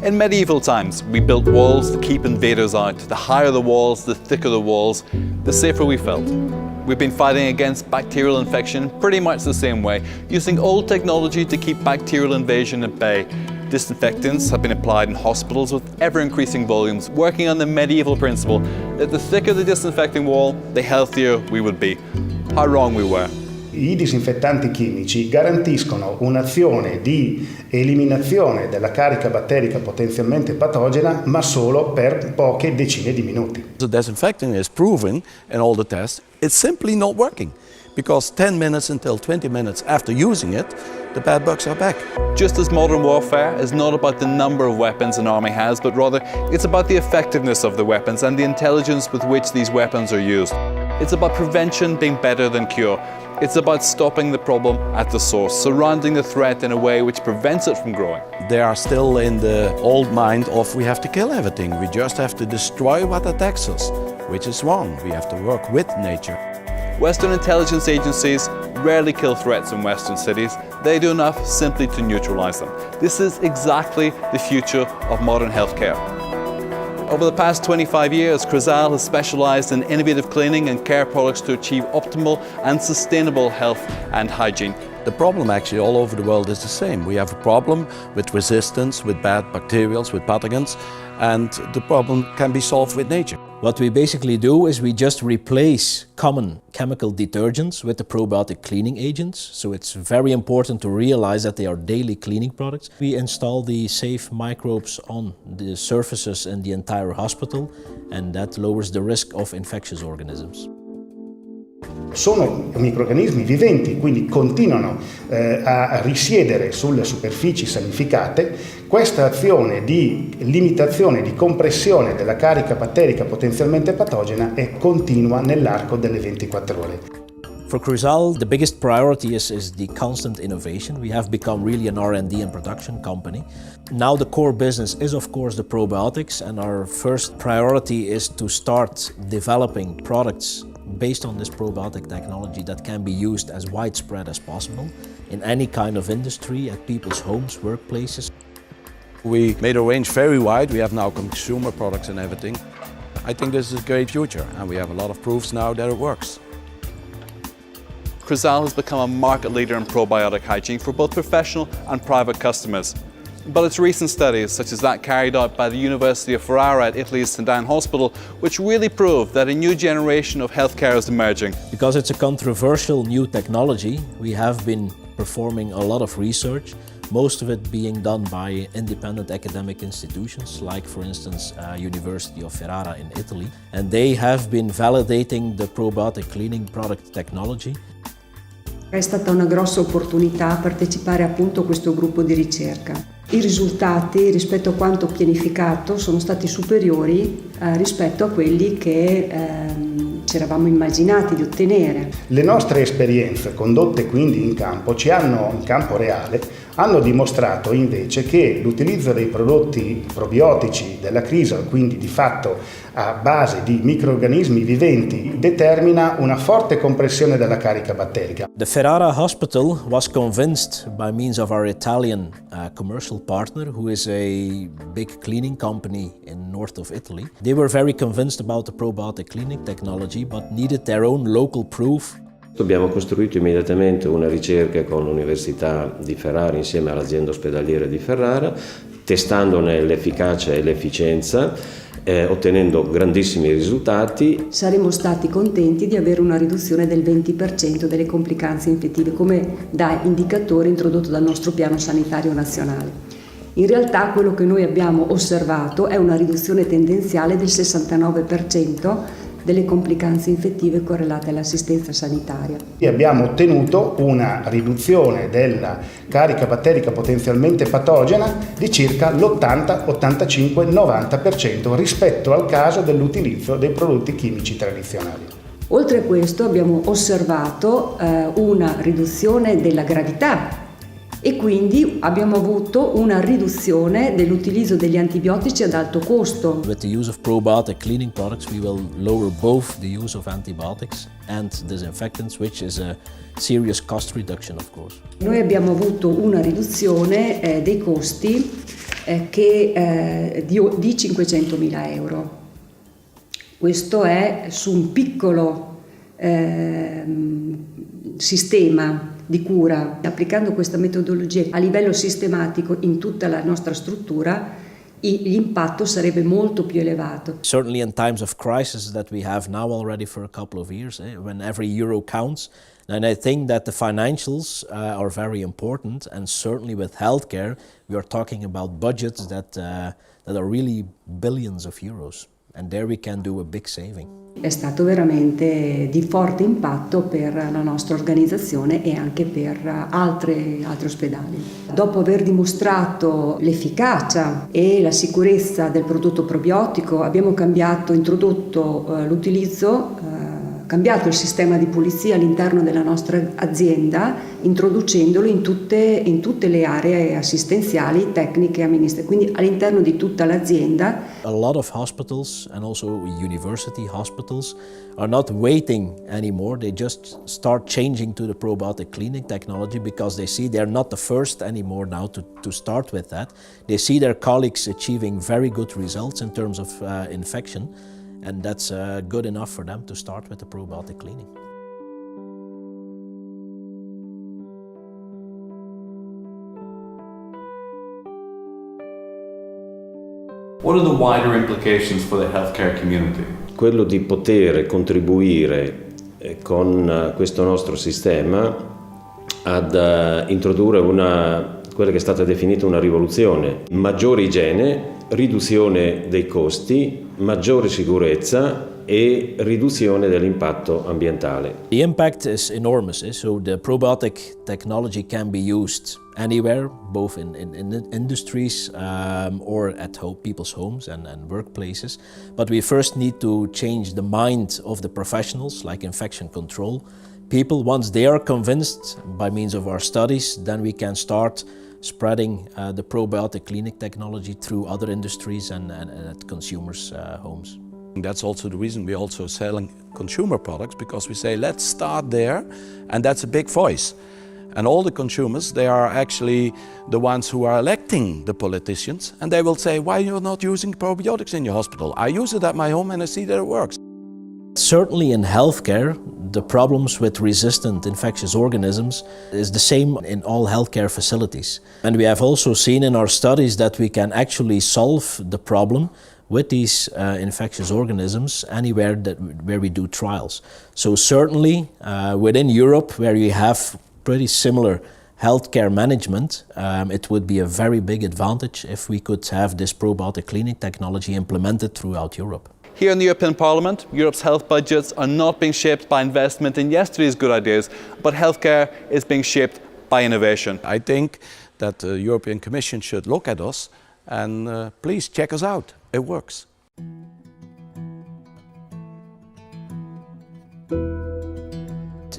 In medieval times, we built walls to keep invaders out. The higher the walls, the thicker the walls, the safer we felt. We've been fighting against bacterial infection pretty much the same way, using old technology to keep bacterial invasion at bay. Disinfectants have been applied in hospitals with ever-increasing volumes, working on the medieval principle that the thicker the disinfecting wall, the healthier we would be. How wrong we were. I disinfettanti chimici garantiscono un'azione di eliminazione della carica batterica potenzialmente patogena, ma solo per poche decine di minuti. The disinfectant is proven in all the tests, it's simply not working. Because 10 minutes until 20 minutes after using it, the bad bugs are back. Just as modern warfare is not about the number of weapons an army has, but rather it's about the effectiveness of the weapons and the intelligence with which these weapons are used. It's about prevention being better than cure. It's about stopping the problem at the source, surrounding the threat in a way which prevents it from growing. They are still in the old mind of we have to kill everything, we just have to destroy what attacks us, which is wrong. We have to work with nature. Western intelligence agencies rarely kill threats in Western cities. They do enough simply to neutralize them. This is exactly the future of modern healthcare. Over the past 25 years, Chrisal has specialized in innovative cleaning and care products to achieve optimal and sustainable health and hygiene. The problem actually all over the world is the same. We have a problem with resistance, with bad bacterials, with pathogens, and the problem can be solved with nature. What we basically do is we just replace common chemical detergents with the probiotic cleaning agents. So it's very important to realize that they are daily cleaning products. We install the safe microbes on the surfaces in the entire hospital, and that lowers the risk of infectious organisms. Sono microrganismi viventi, quindi continuano a risiedere sulle superfici sanificate. Questa azione di limitazione, di compressione della carica batterica potenzialmente patogena è continua nell'arco delle 24 ore. For Chrisal, the biggest priority is the constant innovation. We have become really an R&D and production company. Now the core business is of course the probiotics, and our first priority is to start developing products based on this probiotic technology that can be used as widespread as possible in any kind of industry, at people's homes, workplaces. We made a range very wide. We have now consumer products and everything. I think this is a great future, and we have a lot of proofs now that it works. Chrisal has become a market leader in probiotic hygiene for both professional and private customers. But its recent studies, such as that carried out by the University of Ferrara at Italy's St. Anne Hospital, which really prove that a new generation of healthcare is emerging. Because it's a controversial new technology, we have been performing a lot of research, most of it being done by independent academic institutions, like for instance University of Ferrara in Italy. And they have been validating the probiotic cleaning product technology. È stata una grossa opportunità partecipare appunto a questo gruppo di ricerca. I risultati rispetto a quanto pianificato sono stati superiori rispetto a quelli che ci eravamo immaginati di ottenere. Le nostre esperienze condotte quindi in campo reale, hanno dimostrato invece che l'utilizzo dei prodotti probiotici della Chrisal, quindi di fatto a base di microrganismi viventi, determina una forte compressione della carica batterica. The Ferrara Hospital was convinced by means of our Italian commercial partner, who is a big cleaning company in north of Italy. They were very convinced about the probiotic cleaning technology, but needed their own local proof. Abbiamo costruito immediatamente una ricerca con l'Università di Ferrara insieme all'azienda ospedaliera di Ferrara, testandone l'efficacia e l'efficienza, ottenendo grandissimi risultati. Saremmo stati contenti di avere una riduzione del 20% delle complicanze infettive, come da indicatore introdotto dal nostro piano sanitario nazionale. In realtà quello che noi abbiamo osservato è una riduzione tendenziale del 69% delle complicanze infettive correlate all'assistenza sanitaria. E abbiamo ottenuto una riduzione della carica batterica potenzialmente patogena di circa l'80, 85, 90% rispetto al caso dell'utilizzo dei prodotti chimici tradizionali. Oltre a questo abbiamo osservato una riduzione della gravità e quindi abbiamo avuto una riduzione dell'utilizzo degli antibiotici ad alto costo. With the use of probiotic cleaning products, we will lower both the use of antibiotics and disinfectants, which is a serious cost reduction, of course. Noi abbiamo avuto una riduzione dei costi di 500.000 euro. Questo è su un piccolo sistema di cura. Applicando questa metodologia a livello sistematico in tutta la nostra struttura, l'impatto sarebbe molto più elevato. Certainly in times of crisis that we have now already for a couple of years, when every euro counts, and I think that the financials are very important, and certainly with healthcare, we are talking about budgets that are really billions of euros, and there we can do a big saving. È stato veramente di forte impatto per la nostra organizzazione e anche per altri ospedali. Dopo aver dimostrato l'efficacia e la sicurezza del prodotto probiotico, abbiamo introdotto l'utilizzo, cambiato il sistema di pulizia all'interno della nostra azienda, introducendolo in tutte le aree assistenziali, tecniche e amministrative, quindi all'interno di tutta l'azienda. A lot of hospitals and also university hospitals are not waiting anymore. They just start changing to the probiotic cleaning technology because they see they're not the first anymore now to start with that. They see their colleagues achieving very good results in terms of infection, and that's good enough for them to start with the probiotic cleaning. What are the wider implications for the healthcare community? Quello di poter contribuire con questo nostro sistema ad introdurre quella che è stata definita una rivoluzione: maggiore igiene, riduzione dei costi, maggiore sicurezza e riduzione dell'impatto ambientale. The impact is enormous, so the probiotic technology can be used anywhere, both in industries or at people's homes and workplaces. But we first need to change the mind of the professionals, like infection control people. Once they are convinced by means of our studies, then we can start spreading the probiotic cleaning technology through other industries and at consumers' homes. That's also the reason we're also selling consumer products, because we say let's start there, and that's a big voice. And all the consumers, they are actually the ones who are electing the politicians, and they will say, why you're not using probiotics in your hospital? I use it at my home and I see that it works. Certainly in healthcare, the problems with resistant infectious organisms is the same in all healthcare facilities. And we have also seen in our studies that we can actually solve the problem with these infectious organisms anywhere where we do trials. So certainly within Europe, where you have pretty similar healthcare management, it would be a very big advantage if we could have this probiotic cleaning technology implemented throughout Europe. Here in the European Parliament, Europe's health budgets are not being shaped by investment in yesterday's good ideas, but healthcare is being shaped by innovation. I think that the European Commission should look at us and please check us out. It works.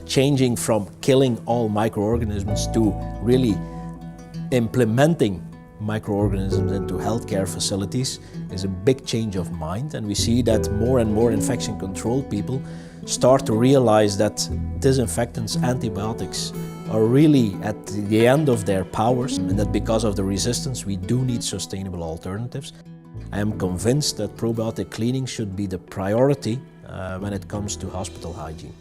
Changing from killing all microorganisms to really implementing microorganisms into healthcare facilities is a big change of mind, and we see that more and more infection control people start to realize that disinfectants, antibiotics are really at the end of their powers, and that because of the resistance we do need sustainable alternatives. I am convinced that probiotic cleaning should be the priority when it comes to hospital hygiene.